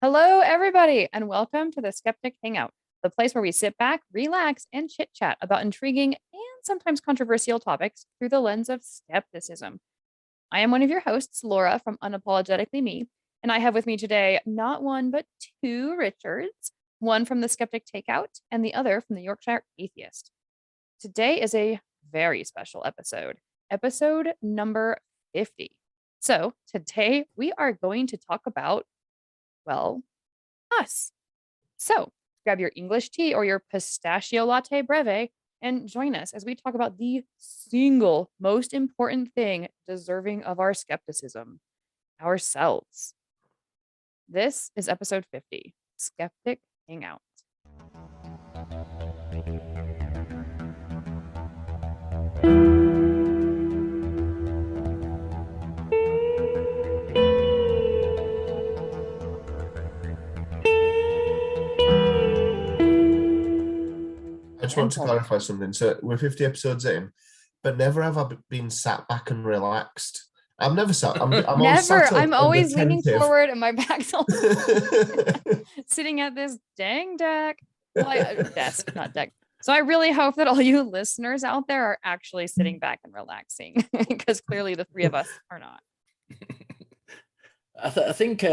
Hello, everybody, and welcome to the Skeptic Hangout, the place where we sit back, relax, and chit chat about intriguing and sometimes controversial topics through the lens of skepticism. I am one of your hosts, Laura from Unapologetically Me, and I have with me today not one but two Richards, one from the Skeptic Takeout and the other from the Yorkshire Atheist. Today is a very special episode number 50. So today we are going to talk about, well, us. So grab your English tea or your pistachio latte breve and join us as we talk about the single most important thing deserving of our skepticism, ourselves. This is episode 50, Skeptic Hangout. I just want to clarify something. So we're 50 episodes in, but never have I been sat back and relaxed. I'm never sat. I'm Never. Sat I'm always leaning forward and my back's all sitting at this dang deck. Desk, not deck. So I really hope that all you listeners out there are actually sitting back and relaxing, because clearly the three of us are not. I think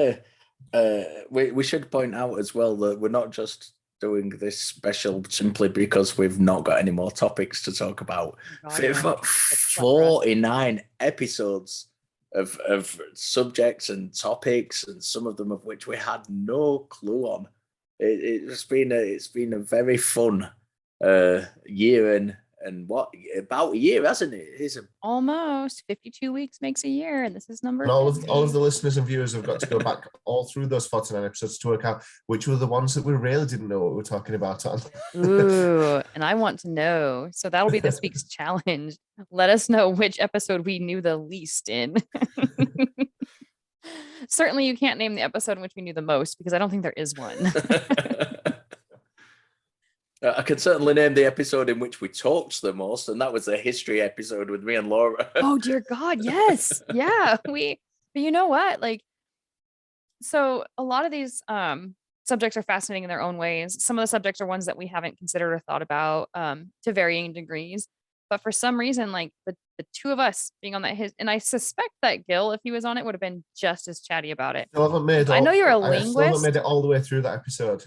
we should point out as well that we're not just doing this special simply because we've not got any more topics to talk about. 49 episodes of subjects and topics, and some of them of which we had no clue on. It's been a very fun year and what about a year, hasn't it? It is almost 52 weeks makes a year, and this is number. And all of the listeners and viewers have got to go back all through those 49 episodes to work out which were the ones that we really didn't know what we were talking about on. Ooh, and I want to know. So that'll be this week's challenge. Let us know which episode we knew the least in. Certainly, you can't name the episode in which we knew the most, because I don't think there is one. I can certainly name the episode in which we talked the most, and that was a history episode with me and Laura. Oh, dear God, yes. Yeah, but you know what? So a lot of these subjects are fascinating in their own ways. Some of the subjects are ones that we haven't considered or thought about to varying degrees. But for some reason, the two of us being on that, and I suspect that Gil, if he was on it, would have been just as chatty about it. I know you're a linguist. I still haven't made it all the way through that episode.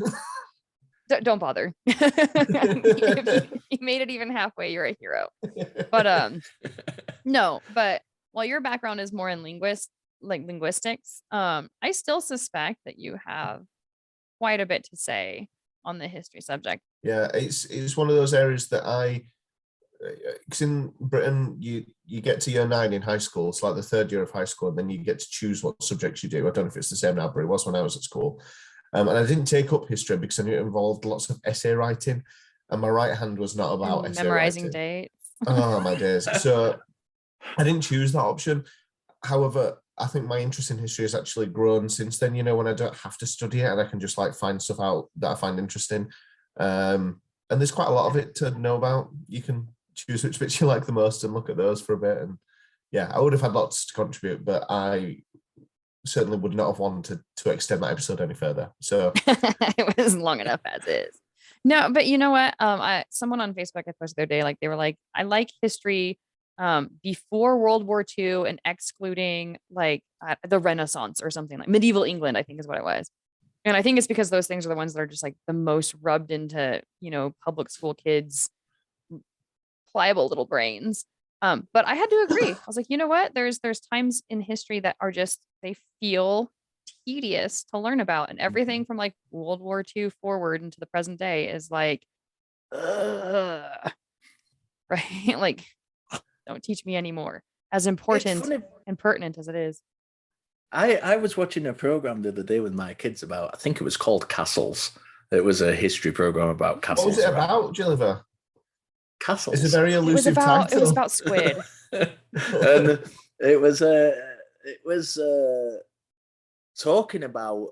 Don't bother. If you made it even halfway, you're a hero. But no, but while your background is more in linguistics, I still suspect that you have quite a bit to say on the history subject. Yeah, it's one of those areas that because in Britain you get to year 9 in high school. It's like the third year of high school, and then you get to choose what subjects you do. I don't know if it's the same now, but it was when I was at school. And I didn't take up history because I knew it involved lots of essay writing, and my right hand was not about essay memorizing writing. Dates. Oh, my days. So I didn't choose that option. However, I think my interest in history has actually grown since then, when I don't have to study it and I can just find stuff out that I find interesting. And there's quite a lot of it to know about. You can choose which bits you like the most and look at those for a bit. And yeah, I would have had lots to contribute, but I certainly would not have wanted to extend that episode any further. So it was long enough as is. No, but you know what? Someone on Facebook I posted the other day, they were like, I like history before World War II and excluding the Renaissance or something, like medieval England, I think is what it was. And I think it's because those things are the ones that are just the most rubbed into, public school kids' pliable little brains. But I had to agree. I was like, you know what? There's times in history that are just, they feel tedious to learn about. And everything from World War II forward into the present day is right? Don't teach me anymore. As important and pertinent as it is. I was watching a program the other day with my kids about, I think it was called Castles. It was a history program about castles. What was it about, Gilliver? Castles. It's a very elusive title. It was about squid. And it was talking about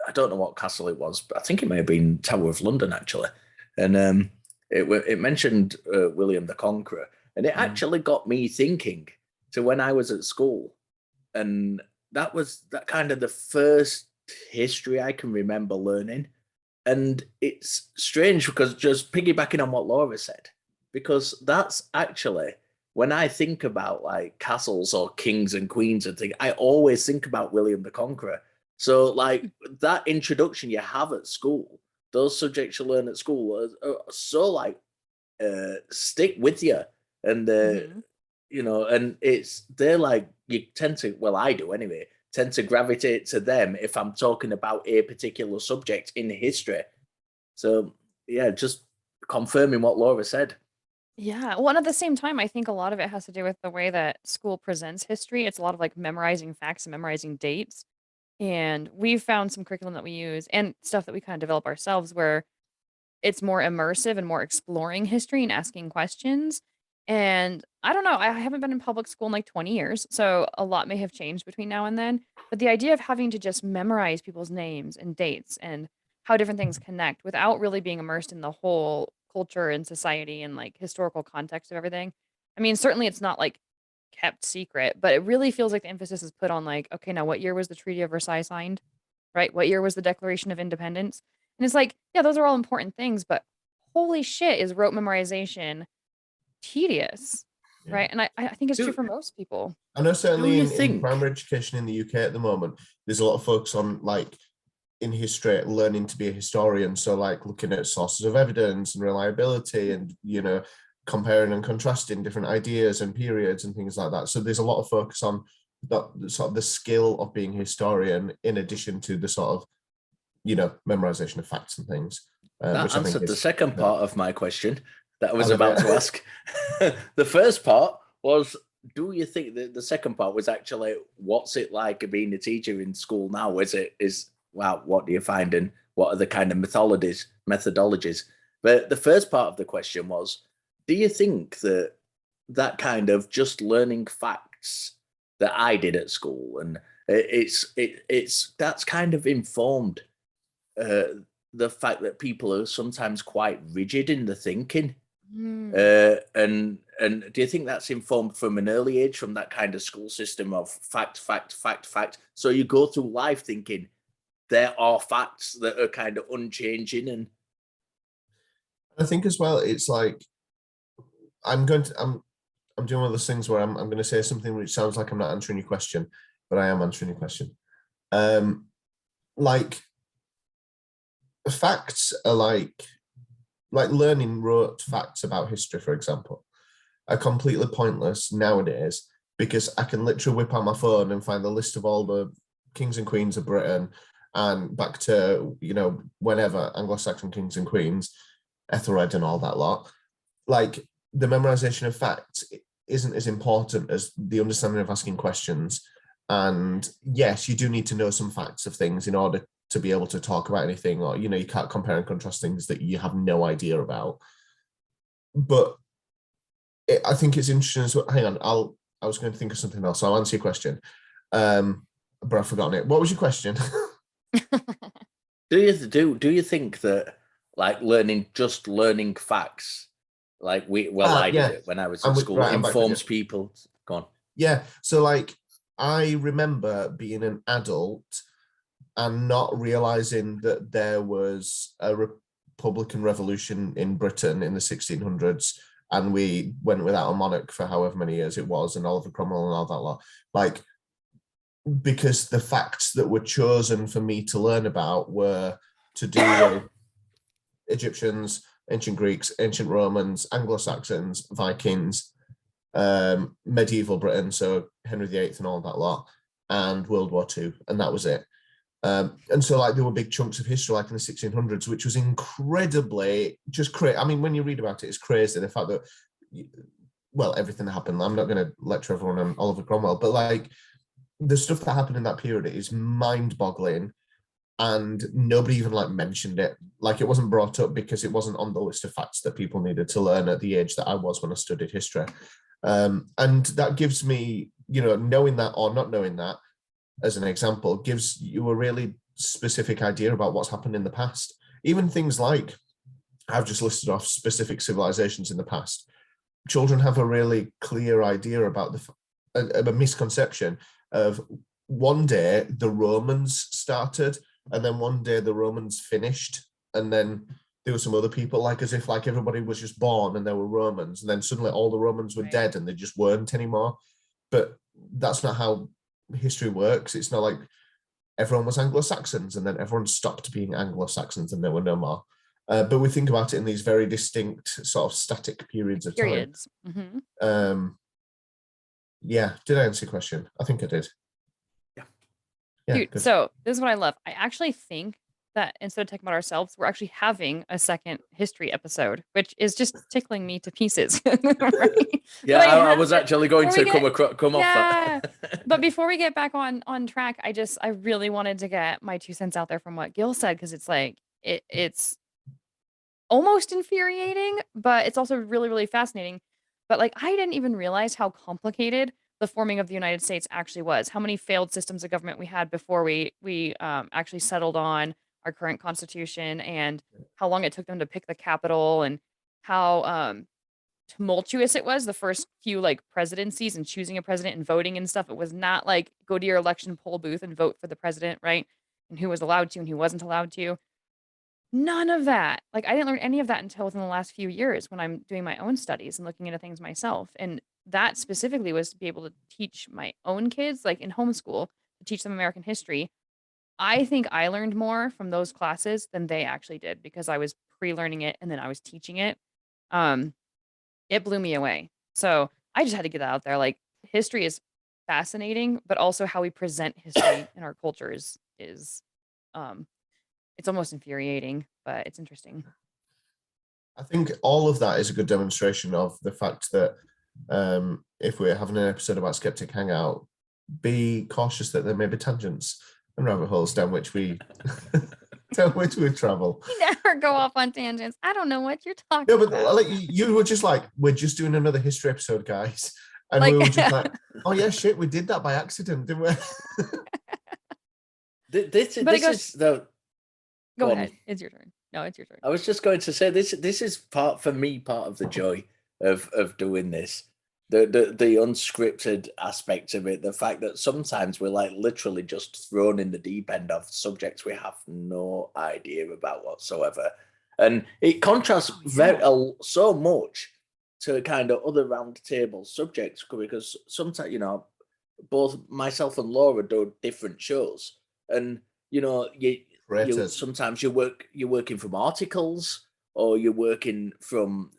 I don't know what castle it was, but I think it may have been Tower of London actually. And it mentioned William the Conqueror, and it actually got me thinking to when I was at school, and that was that kind of the first history I can remember learning. And it's strange because just piggybacking on what Laura said, because that's actually when I think about like castles or kings and queens and things, I always think about William the Conqueror. So like that introduction you have at school, those subjects you learn at school are so like stick with you, and Mhm. and they're like you tend to, well, I do anyway, tend to gravitate to them if I'm talking about a particular subject in history. So yeah, just confirming what Laura said. Yeah. Well, and at the same time, I think a lot of it has to do with the way that school presents history. It's a lot of like memorizing facts and memorizing dates. And we've found some curriculum that we use and stuff that we kind of develop ourselves where it's more immersive and more exploring history and asking questions. And I don't know, I haven't been in public school in like 20 years, so a lot may have changed between now and then. But the idea of having to just memorize people's names and dates and how different things connect without really being immersed in the whole culture and society and like historical context of everything. I mean, certainly it's not like kept secret, but it really feels like the emphasis is put on like, okay, now what year was the Treaty of Versailles signed? Right? What year was the Declaration of Independence? And it's like, yeah, those are all important things, but holy shit, is rote memorization tedious, Yeah. right? And I think it's true Do for most people. I know certainly you in primary think? education in the UK at the moment, there's a lot of focus on like in history, learning to be a historian. So like looking at sources of evidence and reliability and, comparing and contrasting different ideas and periods and things like that. So there's a lot of focus on the sort of the skill of being a historian in addition to the sort of, memorization of facts and things, That which I think answered the is, second part of my question that I was I love about it. to ask. The first part was, do you think that the second part was actually what's it like being a teacher in school now? Wow, what do you find and what are the kind of methodologies? But the first part of the question was, do you think that that kind of just learning facts that I did at school, and it's that's kind of informed uh, the fact that people are sometimes quite rigid in the thinking. Mm. And do you think that's informed from an early age, from that kind of school system of fact, fact, fact, fact? So you go through life thinking there are facts that are kind of unchanging, and I think as well, it's like I'm doing one of those things where I'm going to say something which sounds like I'm not answering your question, but I am answering your question. Like facts are like learning rote facts about history, for example, are completely pointless nowadays because I can literally whip out my phone and find the list of all the kings and queens of Britain and back to, whenever Anglo-Saxon kings and queens, Ethelred and all that lot. Like the memorization of facts isn't as important as the understanding of asking questions. And yes, you do need to know some facts of things in order to be able to talk about anything, or you can't compare and contrast things that you have no idea about. But I think it's interesting. So hang on, I was going to think of something else. So I'll answer your question, but I've forgotten it. What was your question? do you think that like learning facts, like I did Yeah, it when I was at school, right. I'm back with you. informs people? Go on. Yeah, so like I remember being an adult and not realizing that there was a Republican revolution in Britain in the 1600s, and we went without a monarch for however many years it was, and Oliver Cromwell and all that lot. Like, because the facts that were chosen for me to learn about were to do with Egyptians, ancient Greeks, ancient Romans, Anglo-Saxons, Vikings, medieval Britain, so Henry VIII and all that lot, and World War II, and that was it. And so like there were big chunks of history like in the 1600s, which was incredibly just crazy. I mean, when you read about it, it's crazy. The fact that, well, everything that happened, I'm not going to lecture everyone on Oliver Cromwell, but like the stuff that happened in that period is mind boggling. And nobody even like mentioned it. Like it wasn't brought up because it wasn't on the list of facts that people needed to learn at the age that I was when I studied history. And that gives me, knowing that or not knowing that, as an example, gives you a really specific idea about what's happened in the past. Even things like, I've just listed off specific civilizations in the past. Children have a really clear idea about a misconception of one day the Romans started, and then one day the Romans finished, and then there were some other people, like as if like everybody was just born and there were Romans, and then suddenly all the Romans were dead and they just weren't anymore. But that's not how history works. It's not like everyone was Anglo-Saxons and then everyone stopped being Anglo-Saxons and there were no more. But we think about it in these very distinct sort of static periods of time. Mm-hmm. Yeah, did I answer your question? I think I did. Yeah, dude, so this is what I love. I actually think that instead of talking about ourselves, we're actually having a second history episode, which is just tickling me to pieces. Right? Yeah, I was actually going to come off that. But before we get back on track, I really wanted to get my 2 cents out there from what Gil said, because it's like it's almost infuriating, but it's also really, really fascinating. But like, I didn't even realize how complicated the forming of the United States actually was. How many failed systems of government we had before we actually settled on our current constitution, and how long it took them to pick the capital, and how tumultuous it was the first few like presidencies and choosing a president and voting and stuff. It was not like go to your election poll booth and vote for the president, right? And who was allowed to and who wasn't allowed to. None of that. Like, I didn't learn any of that until within the last few years when I'm doing my own studies and looking into things myself. And that specifically was to be able to teach my own kids, like in homeschool, to teach them American history. I think I learned more from those classes than they actually did, because I was pre-learning it and then I was teaching it. It blew me away. So I just had to get that out there. Like, history is fascinating, but also how we present history in our cultures is it's almost infuriating, but it's interesting. I think all of that is a good demonstration of the fact that if we're having an episode about Skeptic Hangout, be cautious that there may be tangents and rabbit holes down which we travel. You never go off on tangents. I don't know what you're talking about. No, but like, you were just like, we're just doing another history episode, guys. And like, we were just like, oh yeah, shit, we did that by accident, didn't we? This is the... Go ahead. It's your turn. No, it's your turn. I was just going to say this is part of the joy of doing this. The unscripted aspect of it, the fact that sometimes we're like literally just thrown in the deep end of subjects we have no idea about whatsoever. And it contrasts so much to kind of other round table subjects, because sometimes, you know, both myself and Laura do different shows, and you know, sometimes you're working from articles, or you're working from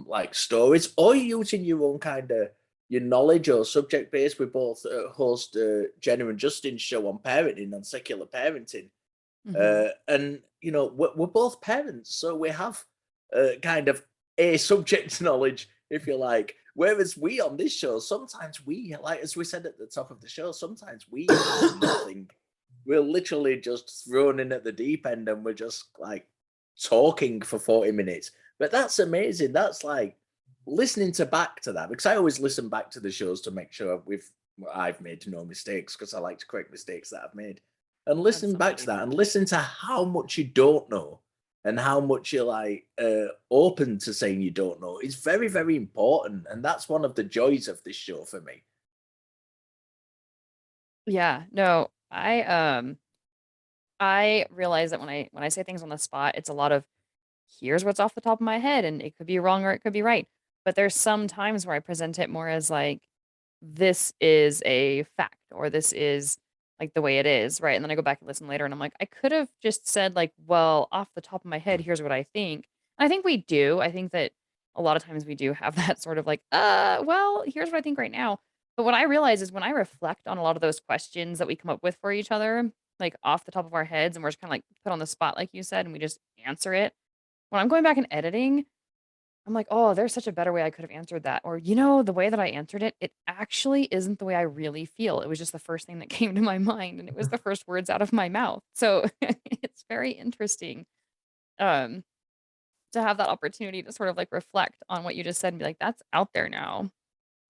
like stories, or you're using your own kind of your knowledge or subject base. We both host Jenna and Justin's show on parenting, on secular parenting. And you know, we're both parents, so we have kind of a subject knowledge, if you like. Whereas we on this show, sometimes we, like as we said at the top of the show, sometimes we know nothing. We're literally just thrown in at the deep end, and we're just like talking for 40 minutes. But that's amazing. That's like listening back to that, because I always listen back to the shows to make sure I've made no mistakes, because I like to correct mistakes that I've made. And listen back to that and listen to how much you don't know and how much you're like open to saying you don't know is very, very important. And that's one of the joys of this show for me. Yeah, no, I realize that when I say things on the spot, it's a lot of here's what's off the top of my head, and it could be wrong or it could be right. But there's some times where I present it more as like, this is a fact, or this is like the way it is, right? And then I go back and listen later, and I'm like, I could have just said like, well, off the top of my head, here's what I think. And I think we do. I think that a lot of times we do have that sort of like, well, here's what I think right now. But what I realize is when I reflect on a lot of those questions that we come up with for each other, like off the top of our heads, and we're just kind of like put on the spot, like you said, and we just answer it. When I'm going back and editing, I'm like, oh, there's such a better way I could have answered that. Or, you know, the way that I answered it, it actually isn't the way I really feel. It was just the first thing that came to my mind, and it was the first words out of my mouth. So it's very interesting to have that opportunity to sort of like reflect on what you just said and be like, that's out there now.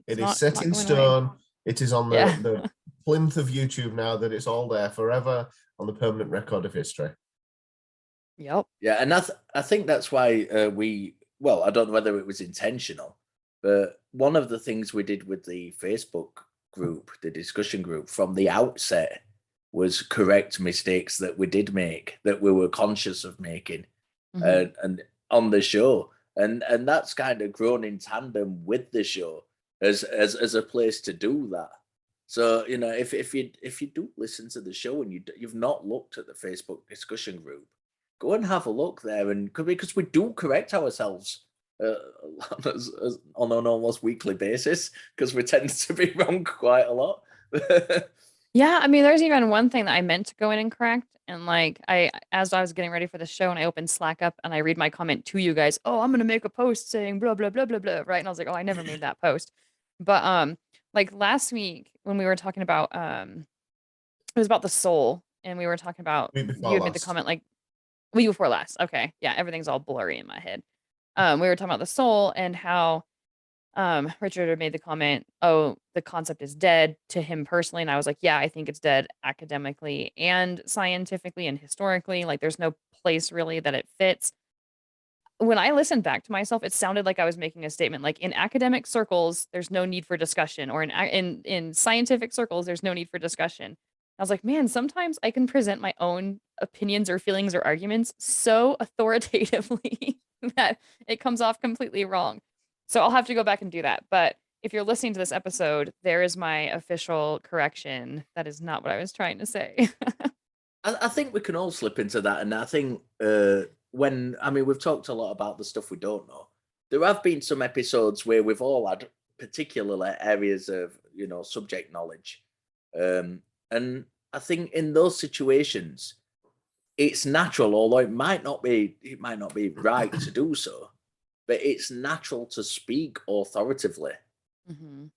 It is set in stone. It is on the plinth of YouTube now, that it's all there forever on the permanent record of history. Yep. Yeah, and I think that's why well, I don't know whether it was intentional, but one of the things we did with the Facebook group, the discussion group, from the outset was correct mistakes that we did make, that we were conscious of making, and on the show, and that's kind of grown in tandem with the show as a place to do that. So if you do listen to the show and you've not looked at the Facebook discussion group, go and have a look there, and because we do correct ourselves on an almost weekly basis, because we tend to be wrong quite a lot. Yeah, I mean, there's even one thing that I meant to go in and correct. And like as I was getting ready for the show and I opened Slack up and I read my comment to you guys, oh, I'm gonna make a post saying blah blah blah blah blah, right? And I was like, oh, I never made that post. But like last week when we were talking about it was about the soul, and we were talking about Week before you had made the last. comment like week before last. Okay, yeah, everything's all blurry in my head. We were talking about the soul and how Richard had made the comment, oh, the concept is dead to him personally. And I was like, yeah, I think it's dead academically and scientifically and historically. Like, there's no place really that it fits. When I listened back to myself, it sounded like I was making a statement like in academic circles, there's no need for discussion, or in scientific circles, there's no need for discussion. I was like, man, sometimes I can present my own opinions or feelings or arguments so authoritatively that it comes off completely wrong. So I'll have to go back and do that. But if you're listening to this episode, there is my official correction. That is not what I was trying to say. I think we can all slip into that, and I think we've talked a lot about the stuff we don't know. There have been some episodes where we've all had particular areas of subject knowledge, and I think in those situations it's natural, although it might not be right to do so, but it's natural to speak authoritatively. Mhm.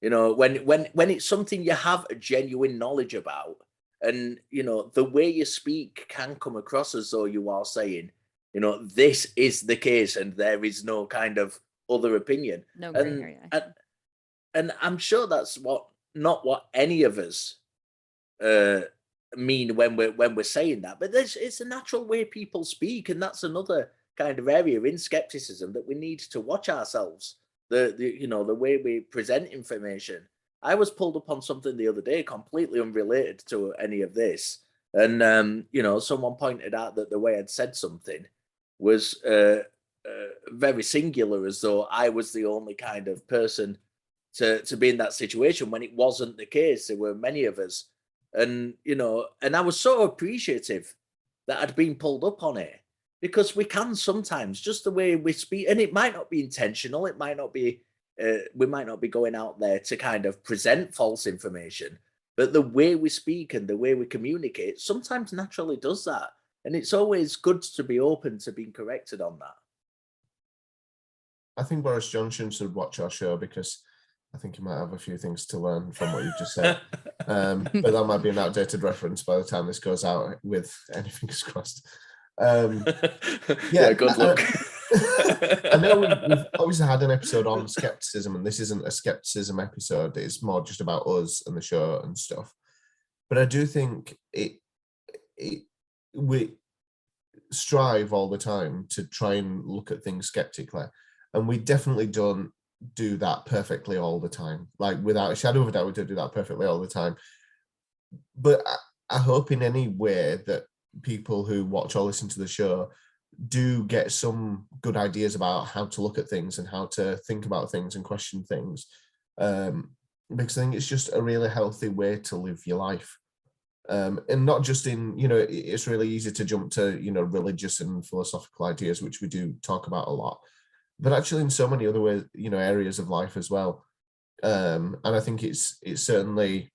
When it's something you have a genuine knowledge about, and the way you speak can come across as though you are saying, this is the case and there is no kind of other opinion. No gray and area. and, and I'm sure that's not what any of us uh mean when we're saying that, but it's a natural way people speak, and that's another kind of area in skepticism that we need to watch ourselves, the way we present information. I was pulled up on something the other day completely unrelated to any of this, and someone pointed out that the way I'd said something was very singular, as though I was the only kind of person to be in that situation, when it wasn't the case. There were many of us, and and I was so appreciative that I'd been pulled up on it, because we can sometimes, just the way we speak, and it might not be intentional, it might not be we might not be going out there to kind of present false information, but the way we speak and the way we communicate sometimes naturally does that, and it's always good to be open to being corrected on that. I think Boris Johnson should watch our show, because I think he might have a few things to learn from what you've just said. But that might be an outdated reference by the time this goes out, with any fingers crossed. Yeah, good luck. I know we've obviously had an episode on skepticism, and this isn't a skepticism episode. It's more just about us and the show and stuff. But I do think we strive all the time to try and look at things skeptically, and we definitely don't do that perfectly all the time. Like, without a shadow of a doubt, we don't do that perfectly all the time. But I hope in any way that people who watch or listen to the show do get some good ideas about how to look at things and how to think about things and question things, because I think it's just a really healthy way to live your life, and not just in, it's really easy to jump to religious and philosophical ideas, which we do talk about a lot, but actually in so many other ways, areas of life as well. And I think it's certainly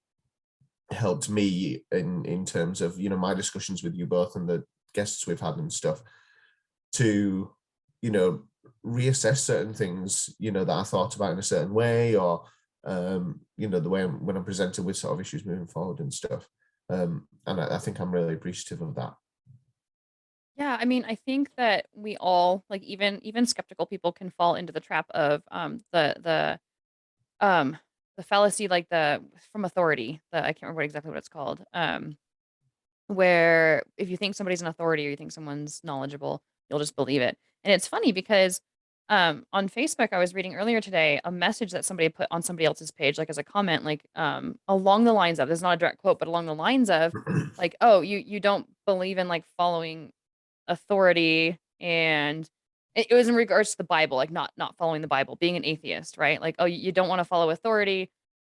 helped me in terms of my discussions with you both and the guests we've had and stuff, to reassess certain things that I thought about in a certain way, or the way when I'm presented with sort of issues moving forward and stuff. And I think I'm really appreciative of that. Yeah, I mean, I think that we all, like, even skeptical people can fall into the trap of um the fallacy, like the from authority. I can't remember exactly what it's called. Where if you think somebody's an authority or you think someone's knowledgeable, you'll just believe it. And it's funny because On Facebook, I was reading earlier today a message that somebody put on somebody else's page, like as a comment, like along the lines of, this is not a direct quote, but along the lines of, like, oh, you don't believe in like following authority, and it was in regards to the Bible, like not following the Bible, being an atheist, right? Like, oh, you don't want to follow authority,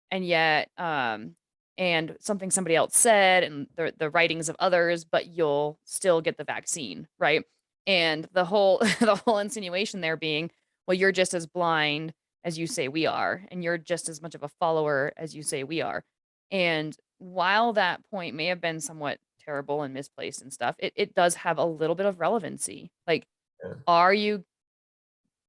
and yet and something somebody else said and the writings of others, but you'll still get the vaccine, right? And the whole the whole insinuation there being, well, you're just as blind as you say we are, and you're just as much of a follower as you say we are. And while that point may have been somewhat terrible and misplaced and stuff, it does have a little bit of relevancy. Like, Yeah. are you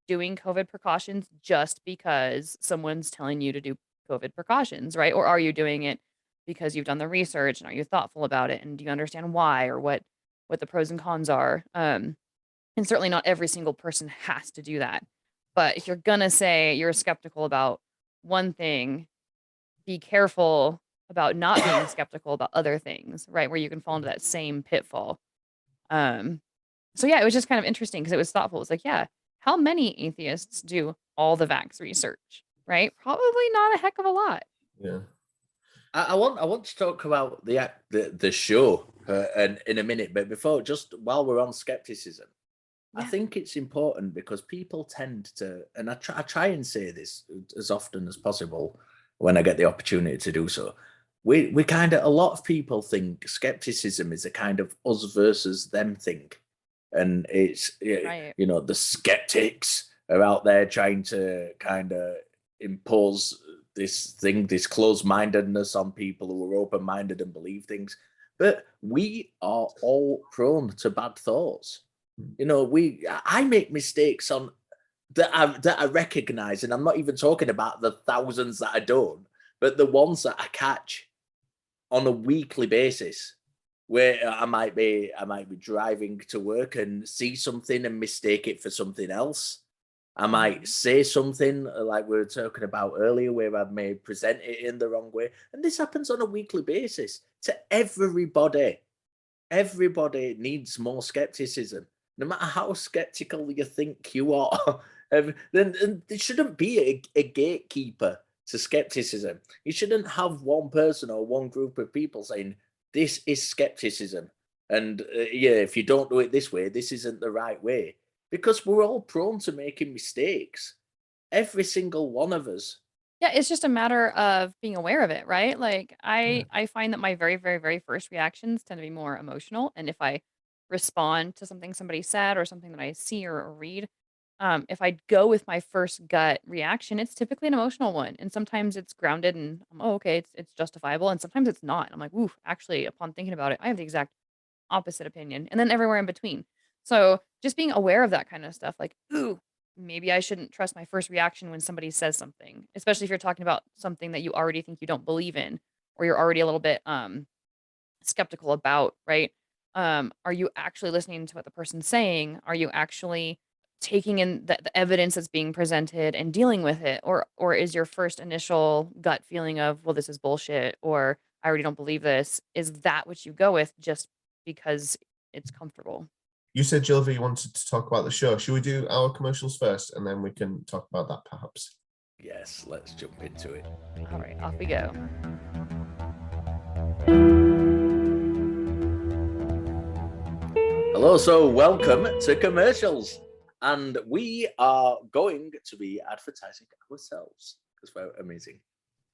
doing COVID precautions just because someone's telling you to do COVID precautions, right? Or are you doing it because you've done the research, and are you thoughtful about it, and do you understand why, or what the pros and cons are? And certainly not every single person has to do that. But if you're gonna say you're skeptical about one thing, be careful about not being skeptical about other things, right? Where you can fall into that same pitfall. Um, so yeah, it was just kind of interesting because it was thoughtful. It was like, yeah, how many atheists do all the vax research, right? Probably not a heck of a lot. Yeah. I want to talk about the show and in a minute, but before, just while we're on skepticism, I Yeah. think it's important because people tend to, and I try and say this as often as possible when I get the opportunity to do so. We kind of, a lot of people think skepticism is a kind of us versus them thing, and it's Right. the skeptics are out there trying to kind of impose this thing, this closed-mindedness on people who are open-minded and believe things. But we are all prone to bad thoughts. I make mistakes on that I recognize, and I'm not even talking about the thousands that I don't, but the ones that I catch on a weekly basis, where I might be driving to work and see something and mistake it for something else. I might Mhm. say something like we were talking about earlier, where I may present it in the wrong way, and this happens on a weekly basis to everybody. Everybody needs more skepticism, no matter how skeptical you think you are. Then there shouldn't be a gatekeeper to skepticism. You shouldn't have one person or one group of people saying this is skepticism, and yeah, if you don't do it this way, this isn't the right way. Because we're all prone to making mistakes, every single one of us. Yeah, it's just a matter of being aware of it, right? Like Yeah. I find that my very, very, very first reactions tend to be more emotional. And if I respond to something somebody said or something that I see or read, if I go with my first gut reaction, it's typically an emotional one. And sometimes it's grounded and oh, okay, it's justifiable. And sometimes it's not. I'm like, ooh, actually, upon thinking about it, I have the exact opposite opinion, and then everywhere in between. So just being aware of that kind of stuff, like, ooh, maybe I shouldn't trust my first reaction when somebody says something, especially if you're talking about something that you already think you don't believe in, or you're already a little bit skeptical about, right? Are you actually listening to what the person's saying? Are you actually taking in the evidence that's being presented and dealing with it? Or is your first initial gut feeling of, well, this is bullshit, or I already don't believe this, is that what you go with just because it's comfortable? You said, Gilva, you wanted to talk about the show. Should we do our commercials first, and then we can talk about that, perhaps? Yes, let's jump into it. All right, off we go. Hello, so welcome to commercials. And we are going to be advertising ourselves because we're amazing.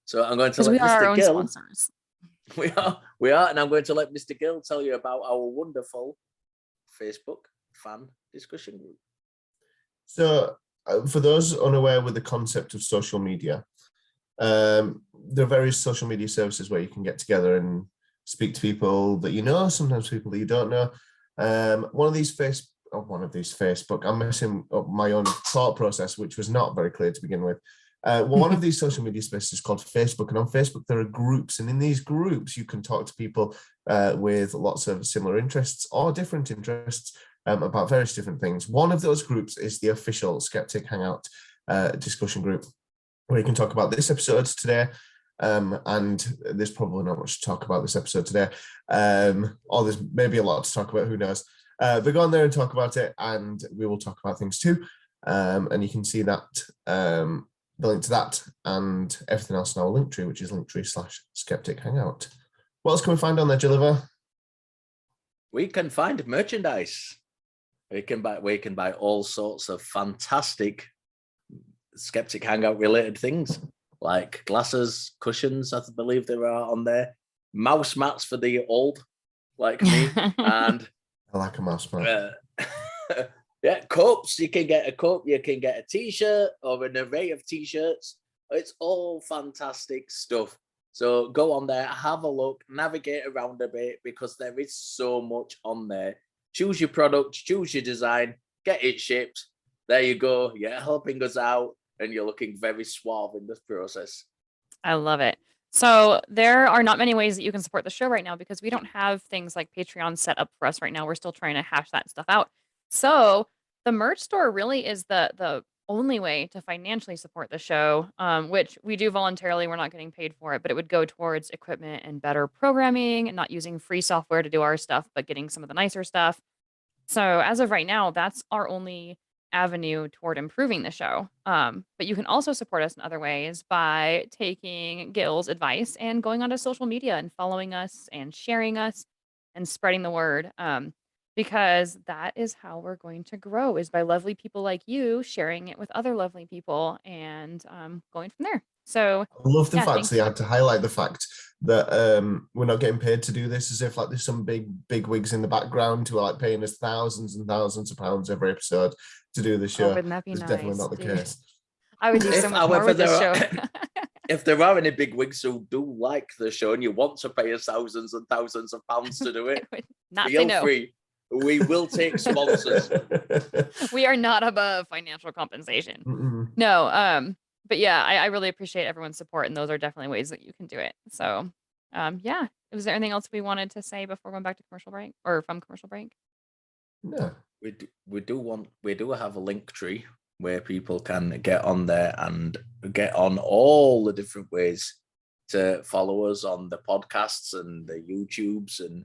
So I'm going to Because let we are our Mr. own Gill. sponsors. We are, and I'm going to let Mr. Gill tell you about our wonderful Facebook fan discussion group. So, for those unaware with the concept of social media, there are various social media services where you can get together and speak to people that you know, sometimes people that you don't know. One of these Facebook, I'm messing up my own thought process, which was not very clear to begin with. One of these social media spaces is called Facebook, and on Facebook there are groups, and in these groups you can talk to people with lots of similar interests or different interests about various different things. One of those groups is the official Skeptic Hangout discussion group, where you can talk about this episode today. And there's probably not much to talk about this episode today, or there's maybe a lot to talk about, who knows. But go on there and talk about it, and we will talk about things too. And you can see that the link to that and everything else in our link tree, which is linktree/skeptic hangout. What else can we find on there, Gilliver? We can find merchandise. We can buy all sorts of fantastic Skeptic Hangout related things, like glasses, cushions, I believe there are on there, mouse mats for the old, like me, and I like a mouse mat. yeah, cups. You can get a cup, you can get a t-shirt or an array of t-shirts. It's all fantastic stuff. So go on there, have a look, navigate around a bit, because there is so much on there. Choose your product, choose your design, get it shipped. There you go. You're helping us out, and you're looking very suave in this process. I love it. So there are not many ways that you can support the show right now because we don't have things like Patreon set up for us right now. We're still trying to hash that stuff out. So the merch store really is the only way to financially support the show, which we do voluntarily. We're not getting paid for it, but it would go towards equipment and better programming and not using free software to do our stuff, but getting some of the nicer stuff. So as of right now, that's our only avenue toward improving the show. But you can also support us in other ways by taking Gil's advice and going onto social media and following us and sharing us and spreading the word. Because that is how we're going to grow, is by lovely people like you sharing it with other lovely people and going from there. So I love the yeah, fact thank that you you. had to highlight the fact that we're not getting paid to do this, as if like there's some big wigs in the background who are like paying us thousands and thousands of pounds every episode to do the Oh, show. wouldn't that be It's definitely nice, not the dude? case. I would do so If, much more however, with this show. if there are any big wigs who do like the show and you want to pay us thousands and thousands of pounds to do I it, would not say feel no. free. We will take sponsors. We are not above financial compensation. Mm-mm. No, but yeah, I really appreciate everyone's support, and those are definitely ways that you can do it. So, yeah. Was there anything else we wanted to say before going back to commercial break or from commercial break? No. We do have a link tree where people can get on there and get on all the different ways to follow us on the podcasts and the YouTubes and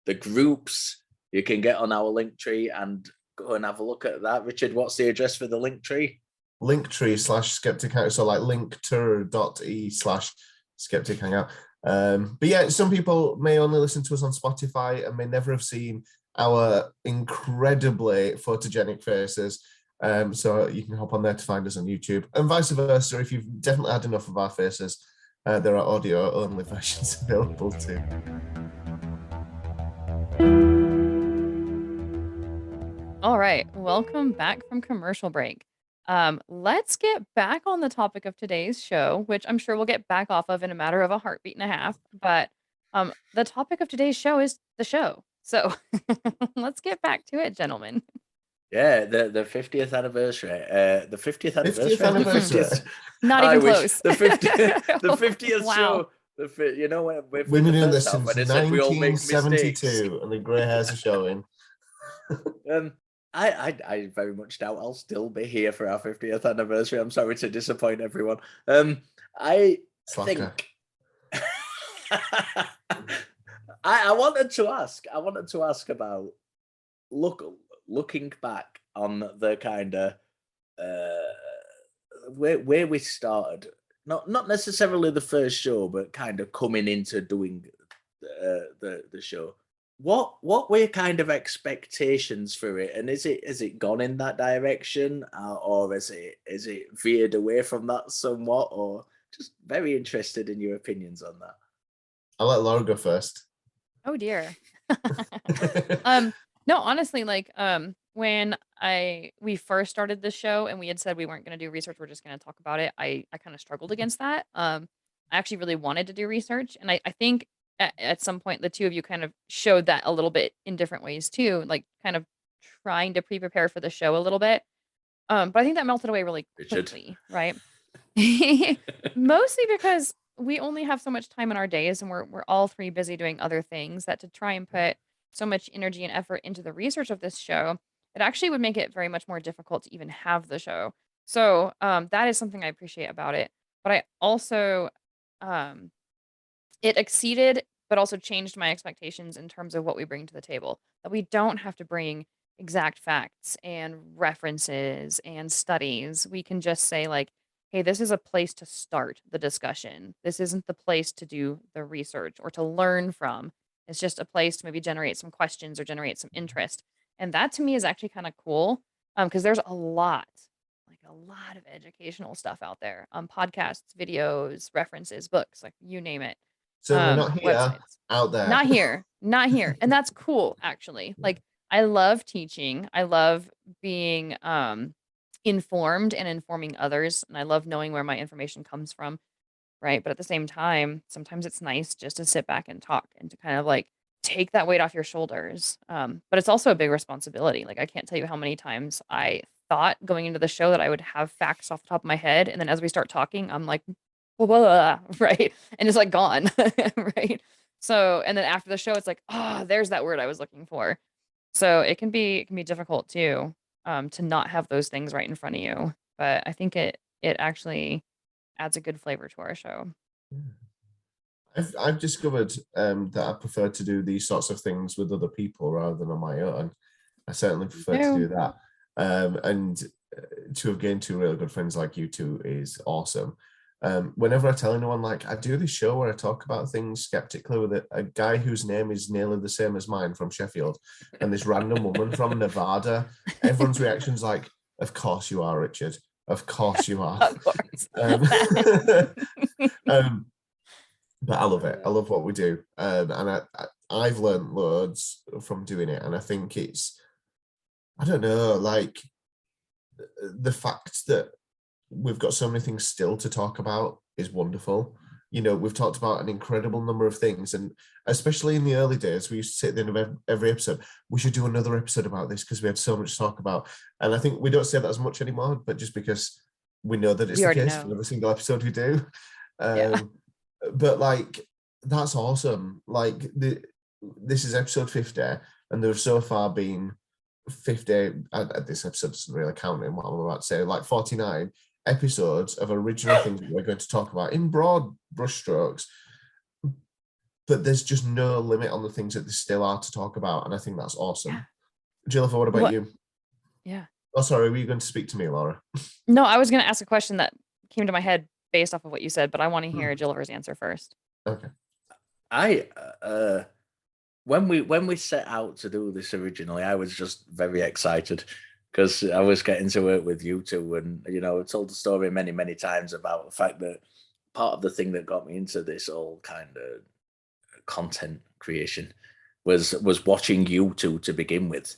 the groups. You can get on our link tree and go and have a look at that. Richard, what's the address for the link tree? Linktree/skeptic hangout. So like linktr.ee/skeptic hangout. But yeah, some people may only listen to us on Spotify and may never have seen our incredibly photogenic faces. So you can hop on there to find us on YouTube, and vice versa. If you've definitely had enough of our faces, there are audio only versions available too. All right, welcome back from commercial break. Let's get back on the topic of today's show, which I'm sure we'll get back off of in a matter of a heartbeat and a half. But the topic of today's show is the show. So let's get back to it, gentlemen. Yeah, the 50th anniversary. The 50th anniversary. 50th anniversary. Not I even wish. close. The 50th Wow. show. You know when We've been doing this since when they said we all make mistakes. 1972, and the grey hairs are showing. I very much doubt I'll still be here for our 50th anniversary. I'm sorry to disappoint everyone. I Slacker. think I wanted to ask about looking back on the kind of where we started. Not necessarily the first show, but kind of coming into doing the show. What were your kind of expectations for it, and has it gone in that direction, or is it veered away from that somewhat, or just very interested in your opinions on that? I'll let Laura go first. Oh dear. No, honestly, like when we first started the show and we had said we weren't going to do research, we're just going to talk about it. I kind of struggled against that. I actually really wanted to do research, and I think at some point the two of you kind of showed that a little bit in different ways too, like kind of trying to prepare for the show a little bit. But I think that melted away really Richard. quickly, right? Mostly because we only have so much time in our days, and we're all three busy doing other things, that to try and put so much energy and effort into the research of this show, it actually would make it very much more difficult to even have the show. So that is something I appreciate about it. But I also it exceeded but also changed my expectations in terms of what we bring to the table. That we don't have to bring exact facts and references and studies. We can just say, like, hey, this is a place to start the discussion. This isn't the place to do the research or to learn from. It's just a place to maybe generate some questions or generate some interest. And that to me is actually kind of cool because there's a lot of educational stuff out there, podcasts, videos, references, books, like you name it, Certainly not here, websites. out there. Not here, not here. And that's cool, actually. Like, I love teaching. I love being informed and informing others. And I love knowing where my information comes from. Right. But at the same time, sometimes it's nice just to sit back and talk and to kind of like take that weight off your shoulders. But it's also a big responsibility. Like, I can't tell you how many times I thought going into the show that I would have facts off the top of my head. And then as we start talking, I'm like, blah, blah, blah, right. And it's like gone. Right. So, and then after the show, it's like, oh, there's that word I was looking for. So it can be difficult too, to not have those things right in front of you. But I think it actually adds a good flavor to our show. I've discovered that I prefer to do these sorts of things with other people rather than on my own. I certainly prefer to do that. And to have gained two really good friends like you two is awesome. Whenever I tell anyone, like, I do this show where I talk about things skeptically with a guy whose name is nearly the same as mine from Sheffield, and this random woman from Nevada, everyone's reaction's like, of course you are, Richard. Of course you are. Of course. But I love it. I love what we do. And I've learned loads from doing it. And I think it's, I don't know, like the fact that we've got so many things still to talk about is wonderful. You know, we've talked about an incredible number of things, and especially in the early days, we used to say at the end of every episode, we should do another episode about this because we had so much to talk about. And I think we don't say that as much anymore, but just because we know that it's the case for every single episode we do. But like, that's awesome. Like, this is episode 50, and there have so far been 50, this episode doesn't really count in what I'm about to say, like 49 episodes of original things that we're going to talk about in broad brushstrokes. But there's just no limit on the things that there still are to talk about, and I think that's awesome. Jennifer, what about you? Yeah. Oh, sorry, were you going to speak to me, Laura? No, I was going to ask a question that came to my head based off of what you said, but I want to hear Jennifer's answer first. Okay. When we set out to do this originally, I was just very excited because I was getting to work with you two, and you know, I told the story many times about the fact that part of the thing that got me into this whole kind of content creation was watching you two to begin with.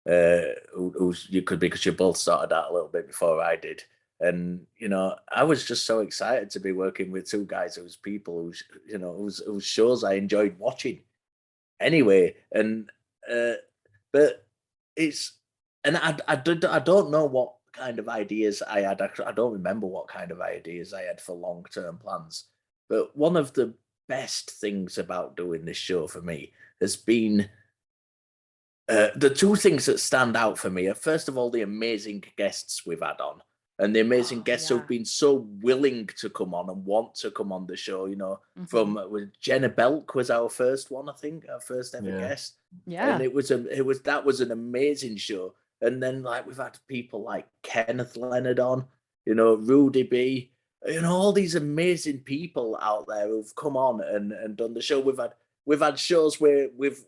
You could, because you both started out a little bit before I did, and you know, I was just so excited to be working with two guys whose people whose shows I enjoyed watching anyway. And but it's, and I don't know what kind of ideas I had. I don't remember what kind of ideas I had for long-term plans, but one of the best things about doing this show for me has been the two things that stand out for me are, first of all, the amazing guests we've had on, and the amazing guests who've been so willing to come on and want to come on the show. You know, from Jenna Belk was our first one, I think, our first ever guest. Yeah, and that was an amazing show. And then, like, we've had people like Kenneth Leonard on, you know, Rudy B, you know, all these amazing people out there who've come on and done the show. We've had shows where we've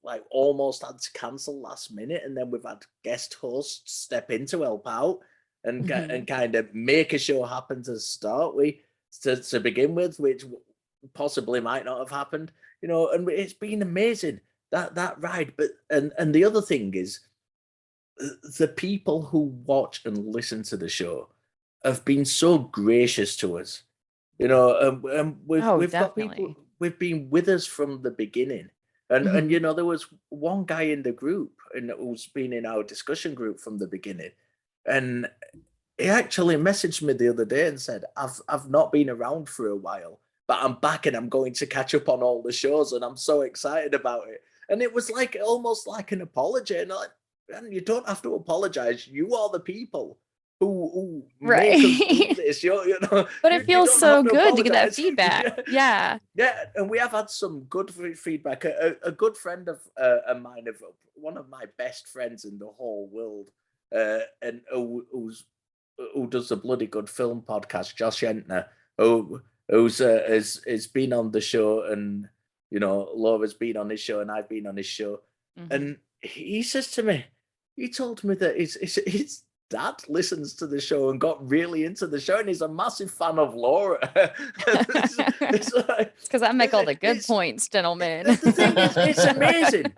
like almost had to cancel last minute, and then we've had guest hosts step in to help out and kind of make a show happen to begin with, which possibly might not have happened, you know. And it's been amazing, that ride. But and the other thing is, the people who watch and listen to the show have been so gracious to us, you know. We've got people who've been with us from the beginning, and you know, there was one guy in the group and who's been in our discussion group from the beginning, and he actually messaged me the other day and said, I've not been around for a while, but I'm back and I'm going to catch up on all the shows, and I'm so excited about it. And it was like almost like an apology, and like, man, you don't have to apologize. You are the people who Right. make us do this. You know, But it feels don't so have to good to get that apologize. feedback. Yeah. Yeah, and we have had some good feedback. A good friend of mine, of one of my best friends in the whole world, and who does a bloody good film podcast, Josh Entner, who's has been on the show, and Laura's been on his show, and I've been on his show, and he says to me, he told me that his dad listens to the show and got really into the show, and he's a massive fan of Laura. It's because I make all the good points, gentlemen. The thing is, it's amazing.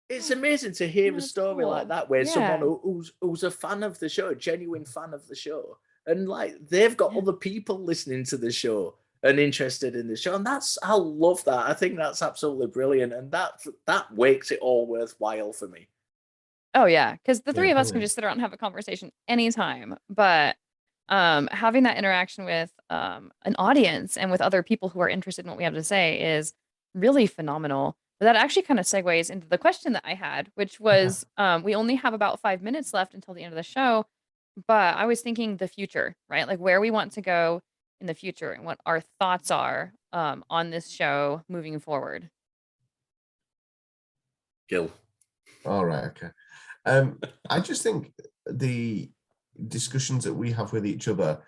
It's amazing to hear a That's story like cool. that, where someone Yeah. who's a fan of the show, a genuine fan of the show, and like they've got Yeah. other people listening to the show and interested in the show, and I love that. I think that's absolutely brilliant, and that makes it all worthwhile for me. Oh yeah, because the three Yeah, of us can brilliant. just sit around and have a conversation anytime. But having that interaction with an audience and with other people who are interested in what we have to say is really phenomenal. But that actually kind of segues into the question that I had, which was we only have about 5 minutes left until the end of the show. But I was thinking the future, right? Like where we want to go in the future and what our thoughts are on this show moving forward. Gil. All right, okay. I just think the discussions that we have with each other,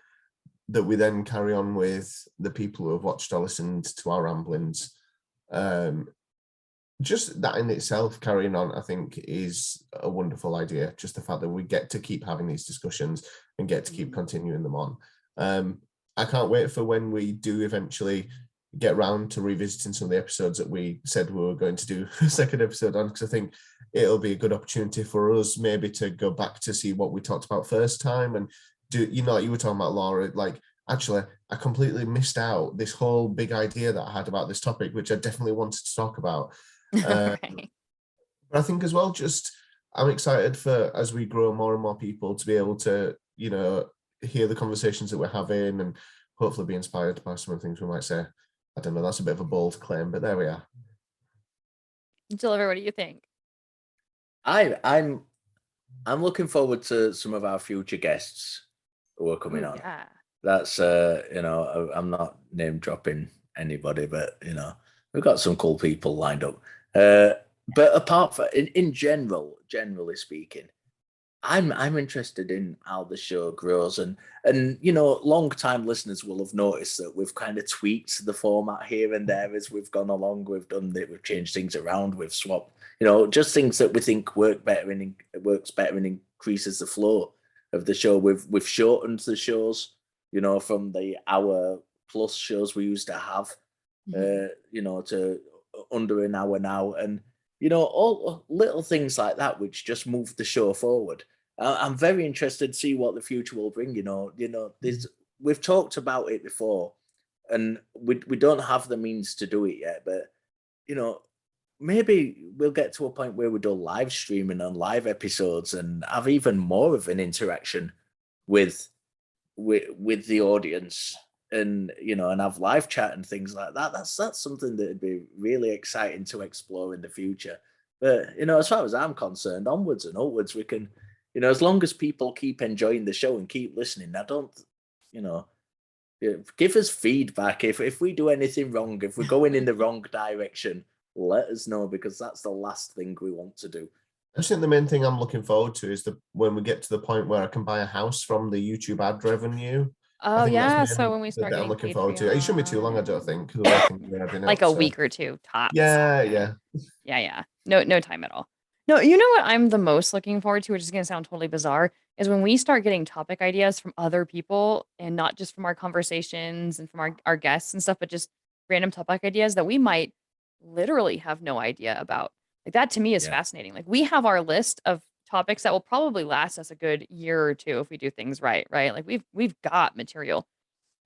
that we then carry on with the people who have watched or listened to our ramblings, just that in itself, carrying on, I think, is a wonderful idea. Just the fact that we get to keep having these discussions and get to keep continuing them on. I can't wait for when we do eventually get round to revisiting some of the episodes that we said we were going to do a second episode on, because I think it'll be a good opportunity for us maybe to go back to see what we talked about first time, and do, like you were talking about, Laura, like, actually, I completely missed out this whole big idea that I had about this topic, which I definitely wanted to talk about. Right. But I think as well, just I'm excited for, as we grow, more and more people to be able to, hear the conversations that we're having and hopefully be inspired by some of the things we might say. I don't know, that's a bit of a bold claim, but there we are. Jill, what do you think? I'm looking forward to some of our future guests who are coming on. Yeah. That's I'm not name dropping anybody, but we've got some cool people lined up. But apart from generally speaking, I'm interested in how the show grows, and long time listeners will have noticed that we've kind of tweaked the format here and there as we've gone along. We've changed things around, we've swapped, just things that we think works better and increases the flow of the show. We've shortened the shows, from the hour plus shows we used to have, to under an hour now, and all little things like that, which just move the show forward. I'm very interested to see what the future will bring. We've talked about it before, and we don't have the means to do it yet, but maybe we'll get to a point where we do live streaming and live episodes and have even more of an interaction with the audience, and and have live chat and things like that. That's something that would be really exciting to explore in the future. But as far as I'm concerned, onwards and upwards, we can, as long as people keep enjoying the show and keep listening. I don't, give us feedback if we do anything wrong, if we're going in the wrong direction. Let us know, because that's the last thing we want to do. I just think the main thing I'm looking forward to is when we get to the point where I can buy a house from the YouTube ad revenue. Oh yeah, so when we start that I'm getting looking Patreon. forward to. It shouldn't be too long, I don't think. Like a week or two tops. Yeah. No time at all. No, you know what I'm the most looking forward to, which is going to sound totally bizarre, is when we start getting topic ideas from other people, and not just from our conversations and from our guests and stuff, but just random topic ideas that we might literally have no idea about. Like that to me is fascinating. Like we have our list of topics that will probably last us a good year or two if we do things right? Like we've got material.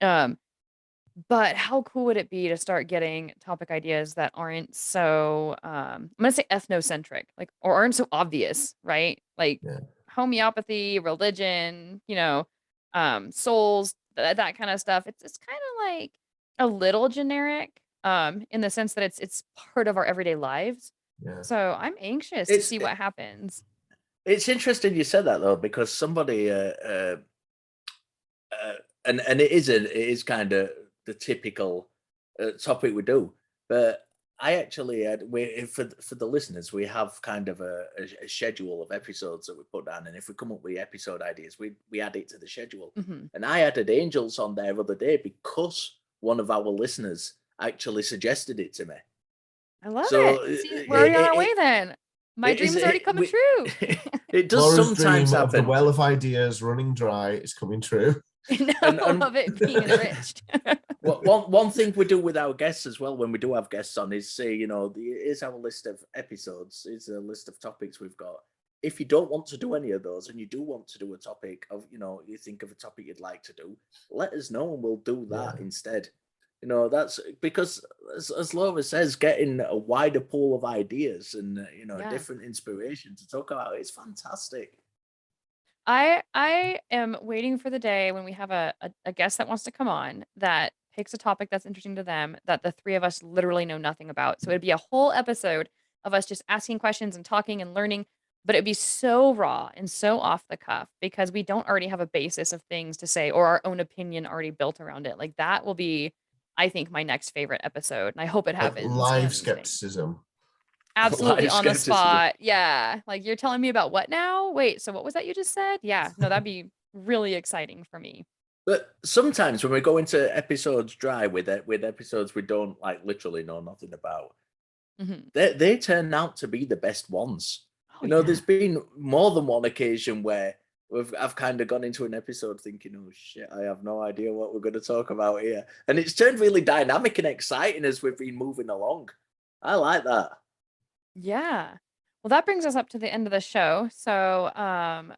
But how cool would it be to start getting topic ideas that aren't so I'm gonna say ethnocentric, like, or aren't so obvious, right? Like homeopathy, religion, souls, that kind of stuff. It's kind of like a little generic, in the sense that it's part of our everyday lives. So I'm anxious to see what happens. It's interesting you said that, though, because somebody and it is kind of the typical topic we do. But I actually had for the listeners, we have kind of a schedule of episodes that we put down, and if we come up with episode ideas, we add it to the schedule. Mhm. And I added Angels on there the other day because one of our listeners actually suggested it to me. I love So it. See, we're already on our way then. My dream is already coming true. It does Laura's sometimes dream of the happen. well of ideas running dry is coming true. No, And- of it being enriched. One thing we do with our guests as well, when we do have guests on, is say, here's our list of episodes, here's a list of topics we've got. If you don't want to do any of those and you do want to do a topic of, you think of a topic you'd like to do, let us know and we'll do that instead. That's because, as Laura says, getting a wider pool of ideas and, different inspiration to talk about is fantastic. I am waiting for the day when we have a guest that wants to come on that picks a topic that's interesting to them that the three of us literally know nothing about. So it'd be a whole episode of us just asking questions and talking and learning, but it'd be so raw and so off the cuff because we don't already have a basis of things to say or our own opinion already built around it. Like that will be, I think, my next favorite episode, and I hope it Like happens. live and skepticism. absolutely Live on the skepticism. spot. Yeah. Like you're telling me about what now? Wait, so what was that you just said? Yeah. No, that'd be really exciting for me. But sometimes when we go into episodes dry with episodes we don't literally know nothing about, Mhm. they turn out to be the best ones. Oh, yeah. There's been more than one occasion where I've kind of gone into an episode thinking, oh shit, I have no idea what we're going to talk about here, and it's turned really dynamic and exciting as we've been moving along. I like that. Yeah. Well, that brings us up to the end of the show. So, I'm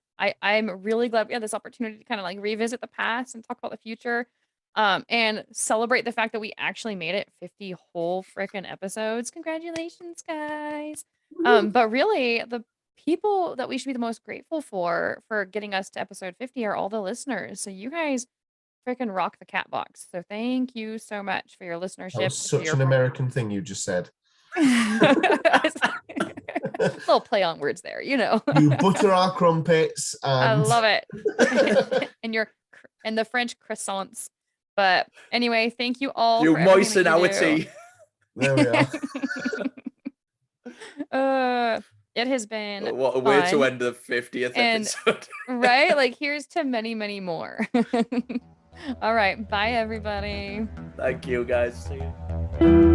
really glad we had this opportunity to kind of like revisit the past and talk about the future, and celebrate the fact that we actually made it 50 whole freaking episodes. Congratulations, guys. But really, the people that we should be the most grateful for getting us to episode 50 are all the listeners. So you guys freaking rock the cat box. So thank you so much for your listenership. That was and for such your an American thing you just said. Little play on words there, You butter our crumpets. I And love it. and the French croissants. But anyway, thank you all. You for everything moisten that our you do. tea. there we are. It has been What a way to fun. end the 50th And- episode. right. Like here's to many, many more. All right. Bye, everybody. Thank you, guys. See you.